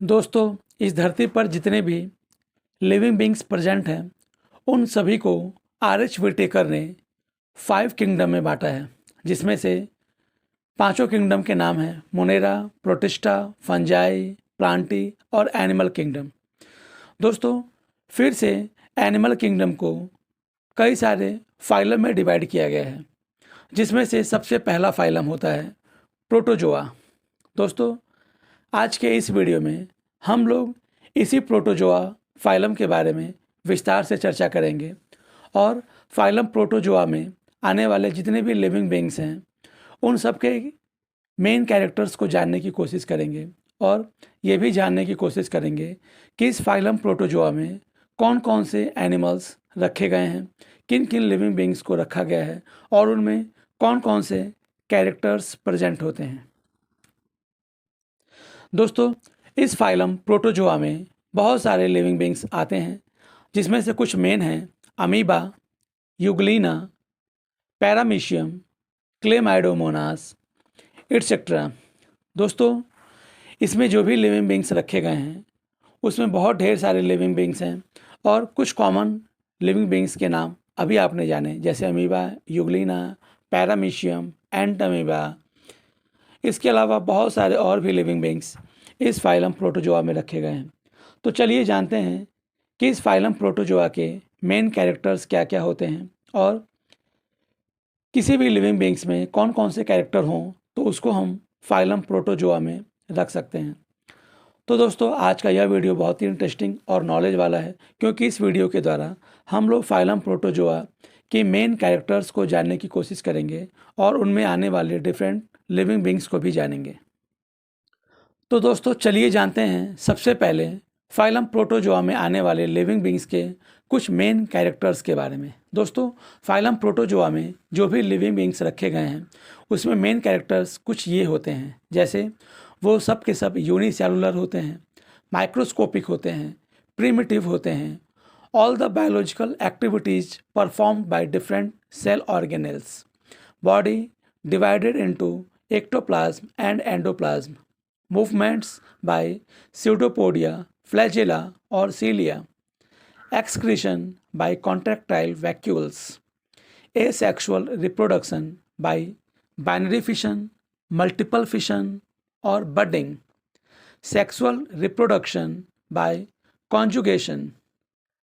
दोस्तों, इस धरती पर जितने भी लिविंग बींग्स प्रेजेंट हैं उन सभी को आर.एच. व्हिटेकर ने 5 किंगडम में बांटा है, जिसमें से पांचों किंगडम के नाम हैं मोनेरा, प्रोटिस्टा, फंजाई, प्लांटी और एनिमल किंगडम। दोस्तों, फिर से एनिमल किंगडम को कई सारे फाइलम में डिवाइड किया गया है, जिसमें से सबसे पहला फाइलम होता है प्रोटोजोआ। दोस्तों, आज के इस वीडियो में हम लोग इसी प्रोटोजोआ फाइलम के बारे में विस्तार से चर्चा करेंगे और फाइलम प्रोटोजोआ में आने वाले जितने भी लिविंग बींग्स हैं उन सब के मेन कैरेक्टर्स को जानने की कोशिश करेंगे और ये भी जानने की कोशिश करेंगे कि इस फाइलम प्रोटोजोआ में कौन कौन से एनिमल्स रखे गए हैं, किन किन लिविंग बींग्स को रखा गया है और उनमें कौन कौन से कैरेक्टर्स प्रेजेंट होते हैं। दोस्तों, इस फाइलम प्रोटोजोआ में बहुत सारे लिविंग बींग्स आते हैं, जिसमें से कुछ मेन हैं amoeba, Euglena, paramecium, Chlamydomonas etcetera. दोस्तों, इसमें जो भी लिविंग बींग्स रखे गए हैं उसमें बहुत ढेर सारे लिविंग बींग्स हैं और कुछ कॉमन लिविंग बींग्स के नाम अभी आपने जाने, जैसे अमीबा, यूग्लिना, पैरामीशियम, एंट अमीबा। इसके अलावा बहुत सारे और भी लिविंग बींग्स इस फाइलम प्रोटोजोआ में रखे गए हैं। तो चलिए जानते हैं कि इस फाइलम प्रोटोजोआ के मेन कैरेक्टर्स क्या क्या होते हैं और किसी भी लिविंग बींग्स में कौन कौन से कैरेक्टर हों तो उसको हम फाइलम प्रोटोजोआ में रख सकते हैं। तो दोस्तों, आज का यह वीडियो बहुत ही इंटरेस्टिंग और नॉलेज वाला है, क्योंकि इस वीडियो के द्वारा हम लोग फाइलम प्रोटोजोआ के मेन कैरेक्टर्स को जानने की कोशिश करेंगे और उनमें आने वाले डिफरेंट लिविंग बींग्स को भी जानेंगे। तो दोस्तों, चलिए जानते हैं सबसे पहले फाइलम प्रोटोजोआ में आने वाले लिविंग बींग्स के कुछ मेन कैरेक्टर्स के बारे में। दोस्तों, फाइलम प्रोटोजोआ में जो भी लिविंग बींग्स रखे गए हैं उसमें मेन कैरेक्टर्स कुछ ये होते हैं, जैसे वो सब के सब यूनिसेलुलर होते हैं, माइक्रोस्कोपिक होते हैं, प्रिमिटिव होते हैं, all the biological activities performed by different cell organelles, body divided into ectoplasm and endoplasm, movements by pseudopodia, flagella or cilia, excretion by contractile vacuoles, asexual reproduction by binary fission, multiple fission or budding, sexual reproduction by conjugation,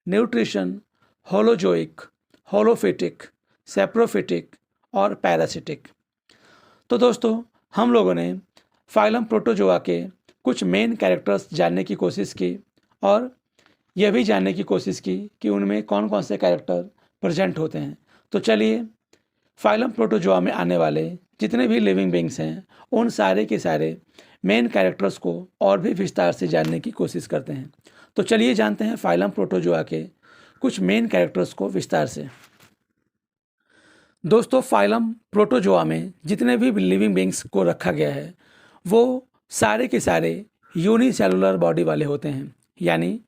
nutrition holozoic, holophytic, saprophytic और parasitic. तो दोस्तों, हम लोगों ने phylum protozoa के कुछ main characters जानने की कोशिश की और यह भी जानने की कोशिश की कि उनमें कौन कौन से कैरेक्टर प्रेजेंट होते हैं। तो चलिए फाइलम प्रोटोजोआ में आने वाले जितने भी लिविंग बींग्स हैं उन सारे के सारे मेन कैरेक्टर्स को और भी विस्तार से जानने की कोशिश करते हैं। तो चलिए जानते हैं फाइलम प्रोटोजोआ के कुछ मेन कैरेक्टर्स को विस्तार से। दोस्तों, फाइलम प्रोटोजोआ में जितने भी लिविंग बींग्स को रखा गया है वो सारे के सारे यूनिसेलुलर बॉडी वाले होते हैं, यानी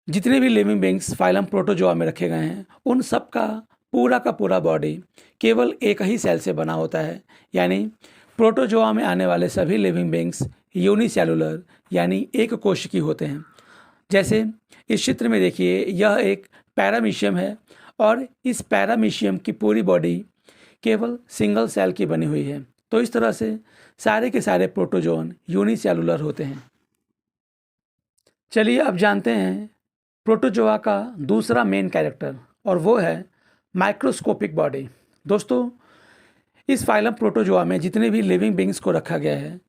जितने भी लिविंग बींग्स फाइलम प्रोटोजोआ में रखे गए हैं उन सब का पूरा बॉडी केवल एक ही सेल से बना होता है। यानी प्रोटोजोआ में आने वाले सभी लिविंग बींग्स यूनिसेलुलर यानी एक कोशिकी होते हैं। जैसे इस चित्र में देखिए, यह एक पैरामीशियम है और इस पैरामीशियम की पूरी बॉडी केवल सिंगल सेल की बनी हुई है। तो इस तरह से सारे के सारे प्रोटोजोन यूनिसेलुलर होते हैं। चलिए अब जानते हैं प्रोटोजोआ का दूसरा मेन कैरेक्टर, और वो है माइक्रोस्कोपिक बॉडी। दोस्तों, इस फाइलम प्रोटोजोआ में जितने भी लिविंग बींग्स को रखा गया है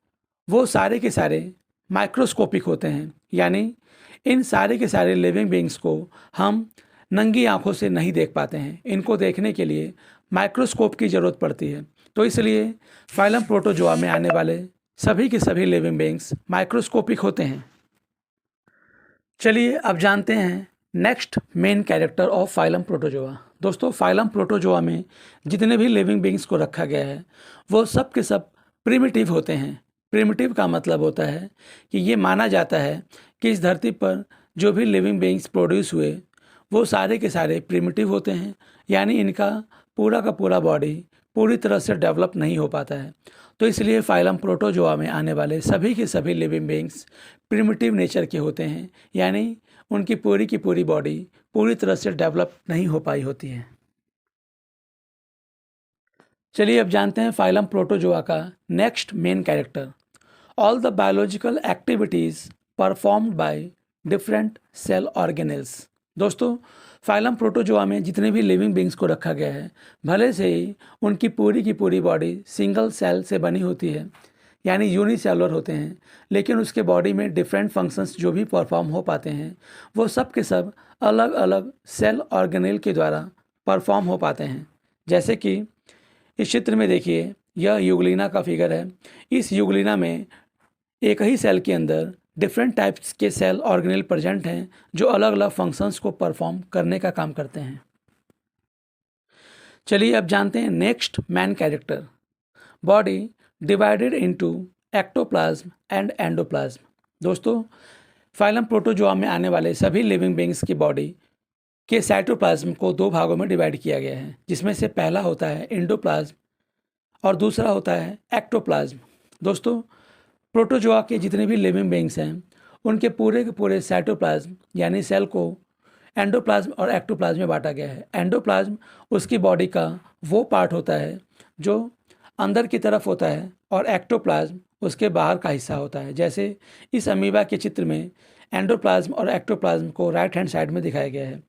वो सारे के सारे माइक्रोस्कोपिक होते हैं, यानी इन सारे के सारे लिविंग बींग्स को हम नंगी आंखों से नहीं देख पाते हैं। इनको देखने के लिए माइक्रोस्कोप की ज़रूरत पड़ती है। तो इसलिए फाइलम प्रोटोजोआ में आने वाले सभी के सभी लिविंग बींग्स माइक्रोस्कोपिक होते हैं। चलिए अब जानते हैं next main character of phylum protozoa. दोस्तों, फाइलम प्रोटोजोआ में जितने भी लिविंग बींग्स को रखा गया है वो सब के सब प्रिमिटिव होते हैं। प्रिमिटिव का मतलब होता है कि ये माना जाता है कि इस धरती पर जो भी लिविंग बींग्स प्रोड्यूस हुए वो सारे के सारे प्रिमिटिव होते हैं, यानी इनका पूरा का पूरा बॉडी पूरी तरह से डेवलप नहीं हो पाता है। तो इसलिए फाइलम प्रोटोजोआ में आने वाले सभी के सभी लिविंग बींग्स प्रिमिटिव नेचर के होते हैं, यानी उनकी पूरी की पूरी बॉडी पूरी तरह से डेवलप नहीं हो पाई होती है। चलिए अब जानते हैं फाइलम प्रोटोजोआ का next main character. All the biological activities performed by different cell organelles. दोस्तों, फाइलम प्रोटोजोआ में जितने भी लिविंग बींग्स को रखा गया है, भले से ही उनकी पूरी की पूरी बॉडी सिंगल सेल से बनी होती है, यानी यूनिसेलुलर होते हैं, लेकिन उसके बॉडी में डिफरेंट फंक्शंस जो भी परफॉर्म हो पाते हैं वो सब के सब अलग अलग सेल ऑर्गेनेल के द्वारा परफॉर्म हो पाते हैं। जैसे कि इस चित्र में देखिए, यह यूग्लिना का फिगर है। इस यूग्लिना में एक ही सेल के अंदर डिफरेंट टाइप्स के सेल ऑर्गेनेल प्रेजेंट हैं जो अलग अलग फंक्शंस को परफॉर्म करने का काम करते हैं। चलिए अब जानते हैं next man character. Body divided into ectoplasm and endoplasm. दोस्तों, फाइलम प्रोटोजोआ में आने वाले सभी लिविंग बींग्स की बॉडी के साइटोप्लाज्म को दो भागों में डिवाइड किया गया है, जिसमें से पहला होता है एंडोप्लाज्म और दूसरा होता है एक्टोप्लाज्म। दोस्तों, प्रोटोजोआ के जितने भी लिविंग बींग्स हैं उनके पूरे के पूरे साइटोप्लाज्म यानी सेल को एंडोप्लाज्म और एक्टोप्लाज्म में बांटा गया है। एंडोप्लाज्म उसकी बॉडी का वो पार्ट होता है जो अंदर की तरफ होता है और एक्टोप्लाज्म उसके बाहर का हिस्सा होता है। जैसे इस अमीबा के चित्र में एंडोप्लाज्म और एक्टोप्लाज्म को राइट हैंड साइड में दिखाया गया है।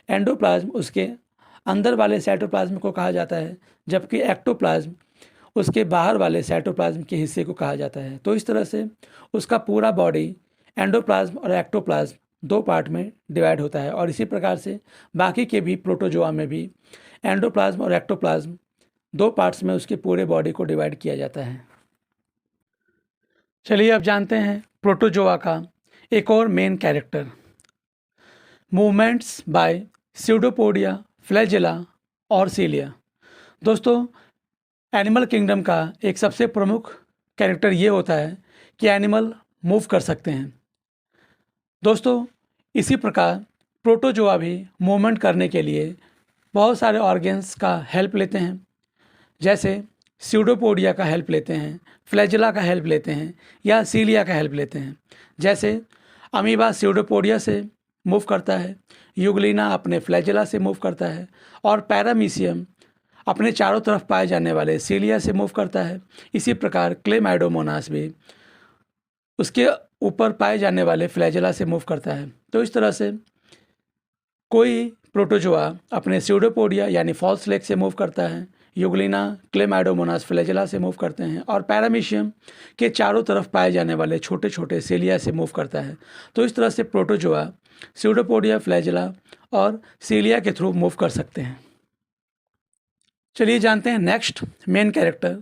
एंडोप्लाज्म उसके अंदर वाले साइटोप्लाज्म को कहा जाता है, जबकि एक्टोप्लाज्म उसके बाहर वाले साइटोप्लाज्म के हिस्से को कहा जाता है। तो इस तरह से उसका पूरा बॉडी एंडोप्लाज्म और एक्टोप्लाज्म दो पार्ट में डिवाइड होता है, और इसी प्रकार से बाकी के भी प्रोटोजोआ में भी एंडोप्लाज्म और एक्टोप्लाज्म दो पार्ट्स में उसके पूरे बॉडी को डिवाइड किया जाता है। चलिए अब जानते हैं प्रोटोजोआ का एक और main character, movements by pseudopodia, flagella और सीलिया। दोस्तों, एनिमल किंगडम का एक सबसे प्रमुख कैरेक्टर ये होता है कि एनिमल मूव कर सकते हैं। दोस्तों, इसी प्रकार प्रोटोजोआ भी मूवमेंट करने के लिए बहुत सारे ऑर्गन्स का हेल्प लेते हैं। जैसे स्यूडोपोडिया का हेल्प लेते हैं, फ्लैजेला का हेल्प लेते हैं या सीलिया का हेल्प लेते हैं। जैसे अमीबा स्यूडोपोडिया से मूव करता है, यूग्लिना अपने फ्लैजेला से मूव करता है और पैरामीशियम अपने चारों तरफ पाए जाने वाले सीलिया से मूव करता है। इसी प्रकार क्लेमाइडोमोनास भी उसके ऊपर पाए जाने वाले फ्लैजेला से मूव करता है। तो इस तरह से कोई प्रोटोजोआ अपने स्यूडोपोडिया यानी फॉल्स लेग से मूव करता है, यूग्लिना क्लेमाइडोमोनास फ्लैजेला से मूव करते हैं और पैरामीशियम के चारों तरफ पाए जाने वाले छोटे छोटे सीलिया से मूव करता है। तो इस तरह से प्रोटोजोआ स्यूडोपोडिया, फ्लैजेला और सीलिया के थ्रू मूव कर सकते हैं। चलिए जानते हैं next main character,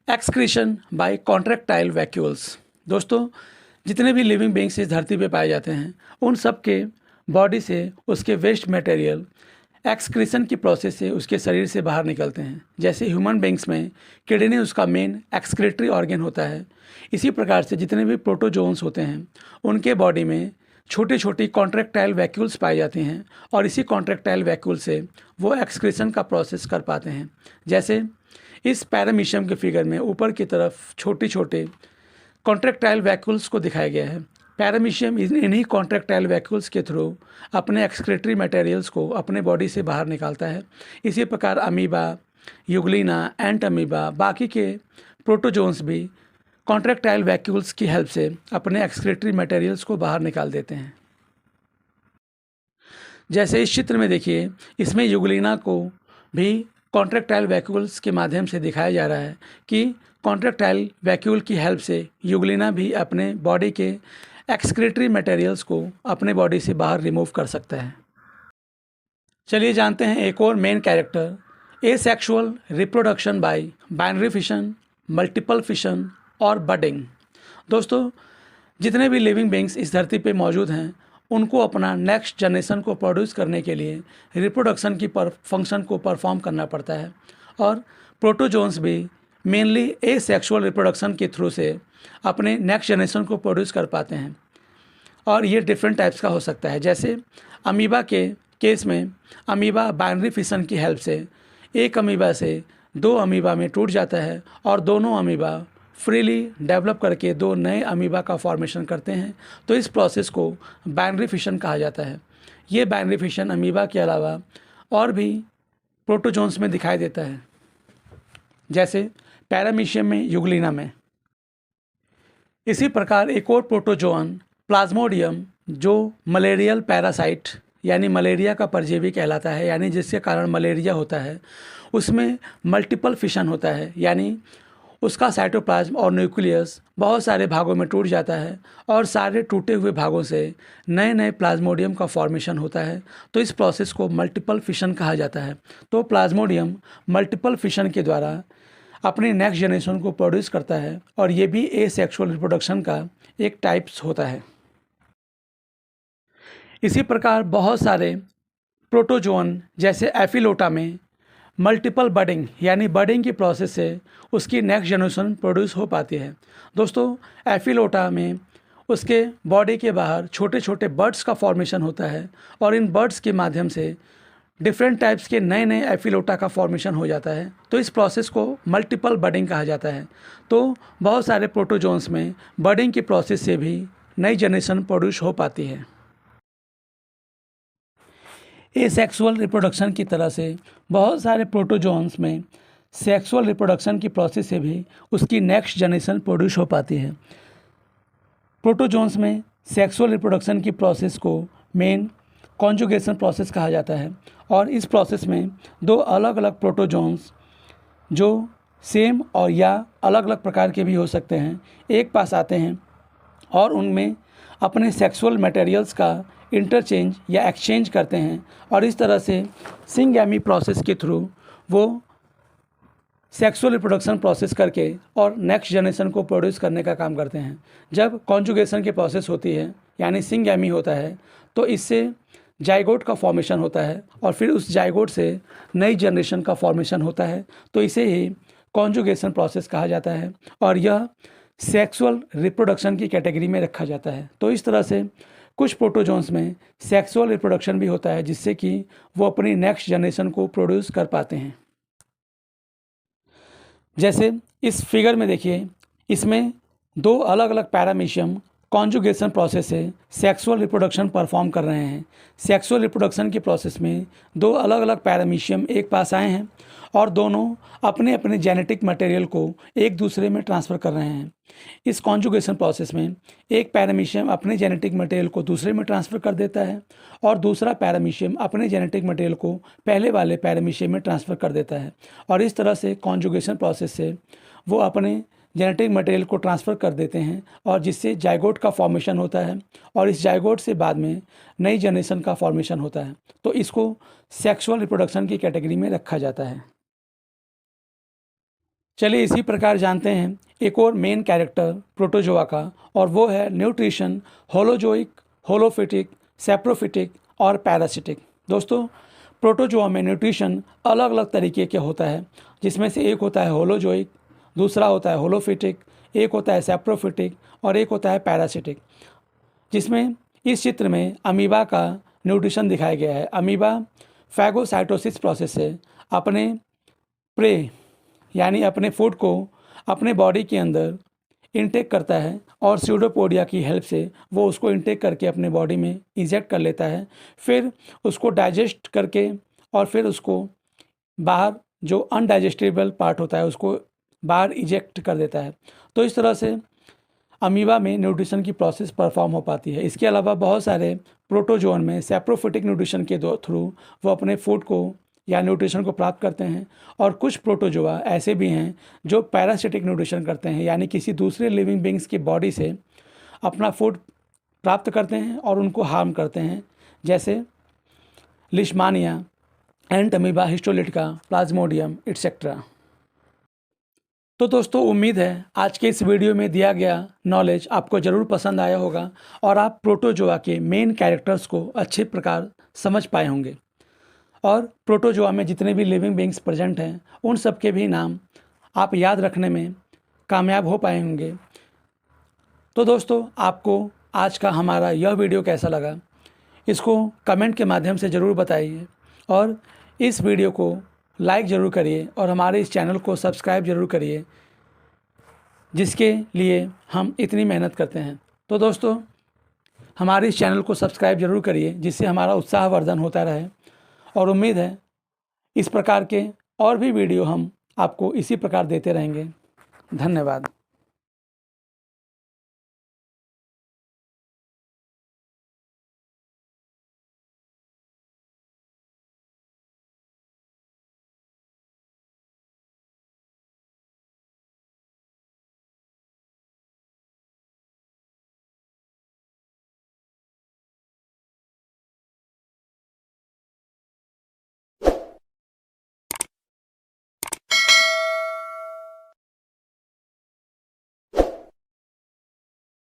excretion by contractile vacuoles. दोस्तों, जितने भी लिविंग बींग्स इस धरती पे पाए जाते हैं उन सब के बॉडी से उसके वेस्ट मटेरियल एक्सक्रीशन की प्रोसेस से उसके शरीर से बाहर निकलते हैं। जैसे ह्यूमन बींग्स में किडनी उसका मेन एक्सक्रीटरी ऑर्गन होता है, इसी प्रकार से जितने भी प्रोटोजोन्स होते हैं उनके बॉडी में छोटी छोटी कॉन्ट्रैक्टाइल वैक्यूल्स पाई जाती हैं और इसी कॉन्ट्रैक्टाइल वैक्यूल से वो एक्सक्रीशन का प्रोसेस कर पाते हैं। जैसे इस पैरामीशियम के फिगर में ऊपर की तरफ छोटे छोटे कॉन्ट्रैक्टाइल वैक्यूल्स को दिखाया गया है। पैरामीशियम इन्हीं कॉन्ट्रैक्टाइल वैक्यूल्स के थ्रू अपने एक्सक्रीटरी मटेरियल्स को अपने बॉडी से बाहर निकालता है। इसी प्रकार अमीबा, यूग्लिना, एंट अमीबा, बाकी के प्रोटोजोन्स भी कॉन्ट्रैक्टाइल वैक्यूल्स की हेल्प से अपने एक्सक्रीटरी मटेरियल्स को बाहर निकाल देते हैं। जैसे इस चित्र में देखिए, इसमें यूग्लिना को भी कॉन्ट्रैक्टाइल वैक्यूल्स के माध्यम से दिखाया जा रहा है कि कॉन्ट्रैक्टाइल वैक्यूल की हेल्प से यूग्लिना भी अपने बॉडी के एक्सक्रीटरी मटेरियल्स को अपने बॉडी से बाहर रिमूव कर सकता है। चलिए जानते हैं एक और main character, asexual reproduction by binary fission, multiple fission और बडिंग। दोस्तों, जितने भी लिविंग बींग्स इस धरती पे मौजूद हैं उनको अपना नेक्स्ट जनरेशन को प्रोड्यूस करने के लिए रिप्रोडक्शन की फंक्शन को परफॉर्म करना पड़ता है, और प्रोटोजोन्स भी मेनली एसेक्सुअल रिप्रोडक्शन के थ्रू से अपने नेक्स्ट जनरेशन को प्रोड्यूस कर पाते हैं। और ये डिफरेंट टाइप्स का हो सकता है। जैसे अमीबा के केस में अमीबा बाइनरी फिशन की हेल्प से एक अमीबा से दो अमीबा में टूट जाता है और दोनों अमीबा फ्रीली डेवलप करके दो नए अमीबा का फॉर्मेशन करते हैं। तो इस प्रोसेस को बाइनरी फिशन कहा जाता है। ये बाइनरी फिशन अमीबा के अलावा और भी प्रोटोजोन्स में दिखाई देता है, जैसे पैरामीशियम में, यूग्लिना में। इसी प्रकार एक और प्रोटोजोअन प्लाज्मोडियम, जो मलेरियल पैरासाइट यानी मलेरिया का परजीवी कहलाता है, यानी जिसके कारण मलेरिया होता है, उसमें मल्टीपल फिशन होता है, यानी उसका साइटोप्लाज्म और न्यूक्लियस बहुत सारे भागों में टूट जाता है और सारे टूटे हुए भागों से नए नए प्लाज्मोडियम का फॉर्मेशन होता है। तो इस प्रोसेस को मल्टीपल फिशन कहा जाता है। तो प्लाज्मोडियम मल्टीपल फिशन के द्वारा अपनी नेक्स्ट जनरेशन को प्रोड्यूस करता है और ये भी एसेक्सुअल रिप्रोडक्शन का एक टाइप्स होता है। इसी प्रकार बहुत सारे प्रोटोजोअन जैसे एफिलोटा में मल्टीपल बडिंग यानी बडिंग की प्रोसेस से उसकी नेक्स्ट जनरेशन प्रोड्यूस हो पाती है। दोस्तों, एफिलोटा में उसके बॉडी के बाहर छोटे छोटे बर्ड्स का फॉर्मेशन होता है और इन बर्ड्स के माध्यम से डिफरेंट टाइप्स के नए नए एफिलोटा का फॉर्मेशन हो जाता है। तो इस प्रोसेस को मल्टीपल बडिंग कहा जाता है। तो बहुत सारे प्रोटोजोन्स में बडिंग की प्रोसेस से भी नई जनरेशन प्रोड्यूस हो पाती है। एसेक्सुअल रिप्रोडक्शन की तरह से बहुत सारे प्रोटोजोन्स में सेक्सुअल रिप्रोडक्शन की प्रोसेस से भी उसकी नेक्स्ट जनरेशन प्रोड्यूस हो पाती है। प्रोटोजोन्स में सेक्सुअल रिप्रोडक्शन की प्रोसेस को मेन कॉन्जुगेशन प्रोसेस कहा जाता है और इस प्रोसेस में दो अलग अलग प्रोटोजोन्स जो सेम और या अलग अलग प्रकार के भी हो सकते हैं एक पास आते हैं और उनमें अपने सेक्सुअल मटेरियल्स का इंटरचेंज या एक्सचेंज करते हैं और इस तरह से सिंगैमी प्रोसेस के थ्रू वो सेक्सुअल रिप्रोडक्शन प्रोसेस करके और नेक्स्ट जनरेशन को प्रोड्यूस करने का काम करते हैं। जब कॉन्जुगेशन की प्रोसेस होती है यानी सिंगैमी होता है तो इससे जाइगोट का फॉर्मेशन होता है और फिर उस जाइगोट से नई जनरेशन का फॉर्मेशन होता है। तो इसे ही कॉन्जुगेशन प्रोसेस कहा जाता है और यह सेक्सुअल रिप्रोडक्शन की कैटेगरी में रखा जाता है। तो इस तरह से कुछ प्रोटोजोन्स में सेक्सुअल रिप्रोडक्शन भी होता है जिससे कि वो अपनी नेक्स्ट जनरेशन को प्रोड्यूस कर पाते हैं। जैसे इस फिगर में देखिए, इसमें दो अलग अलग पैरामीशियम कॉन्जुगेशन प्रोसेस से सेक्सुअल रिप्रोडक्शन परफॉर्म कर रहे हैं। सेक्सुअल रिप्रोडक्शन की प्रोसेस में दो अलग अलग पैरामीशियम एक पास आए हैं और दोनों अपने अपने जेनेटिक मटेरियल को एक दूसरे में ट्रांसफ़र कर रहे हैं। इस कॉन्जुगेशन प्रोसेस में एक पैरामीशियम अपने जेनेटिक मटेरियल को दूसरे में ट्रांसफ़र कर देता है और दूसरा पैरामीशियम अपने जेनेटिक मटेरियल को पहले वाले पैरामीशियम में ट्रांसफ़र कर देता है और इस तरह से कॉन्जुगेशन प्रोसेस से वो अपने जेनेटिक मटेरियल को ट्रांसफ़र कर देते हैं और जिससे जाइगोट का फॉर्मेशन होता है और इस जाइगोट से बाद में नई जनरेशन का फॉर्मेशन होता है। तो इसको सेक्सुअल रिप्रोडक्शन की कैटेगरी में रखा जाता है। चलिए इसी प्रकार जानते हैं एक और मेन कैरेक्टर प्रोटोजोआ का, और वो है न्यूट्रिशन, होलोजोइक, होलोफिटिक, सेप्रोफिटिक और पैरासिटिक। दोस्तों, प्रोटोजोआ में न्यूट्रिशन अलग अलग तरीके के होता है, जिसमें से एक होता है होलोजोइक, दूसरा होता है होलोफिटिक, एक होता है सेप्रोफिटिक और एक होता है पैरासिटिक। जिसमें इस चित्र में अमीबा का न्यूट्रिशन दिखाया गया है। अमीबा फैगोसाइटोसिस प्रोसेस से अपने प्रे यानी अपने फूड को अपने बॉडी के अंदर इंटेक करता है और स्यूडोपोडिया की हेल्प से वो उसको इंटेक करके अपने बॉडी में इंजेक्ट कर लेता है, फिर उसको डाइजेस्ट करके और फिर उसको बाहर जो अनडाइजेस्टेबल पार्ट होता है उसको बाहर इजेक्ट कर देता है। तो इस तरह से अमीबा में न्यूट्रिशन की प्रोसेस परफॉर्म हो पाती है। इसके अलावा बहुत सारे प्रोटोजोन में सेप्रोफिटिक न्यूट्रिशन के थ्रू वो अपने फूड को या न्यूट्रिशन को प्राप्त करते हैं और कुछ प्रोटोजोआ ऐसे भी हैं जो पैरासिटिक न्यूट्रिशन करते हैं, यानी किसी दूसरे लिविंग बींग्स की बॉडी से अपना फूड प्राप्त करते हैं और उनको हार्म करते हैं, जैसे लिशमानिया, एंटअमीबा हिस्टोलिटिका, प्लाज्मोडियम एटसेट्रा। तो दोस्तों, उम्मीद है आज के इस वीडियो में दिया गया नॉलेज आपको ज़रूर पसंद आया होगा और आप प्रोटोजोआ के मेन कैरेक्टर्स को अच्छे प्रकार समझ पाए होंगे और प्रोटोजोआ में जितने भी लिविंग बींग्स प्रेजेंट हैं उन सब के भी नाम आप याद रखने में कामयाब हो पाए होंगे। तो दोस्तों, आपको आज का हमारा यह वीडियो कैसा लगा, इसको कमेंट के माध्यम से ज़रूर बताइए और इस वीडियो को लाइक ज़रूर करिए और हमारे इस चैनल को सब्सक्राइब ज़रूर करिए, जिसके लिए हम इतनी मेहनत करते हैं। तो दोस्तों, हमारे इस चैनल को सब्सक्राइब ज़रूर करिए, जिससे हमारा उत्साहवर्धन होता रहे। और उम्मीद है इस प्रकार के और भी वीडियो हम आपको इसी प्रकार देते रहेंगे। धन्यवाद।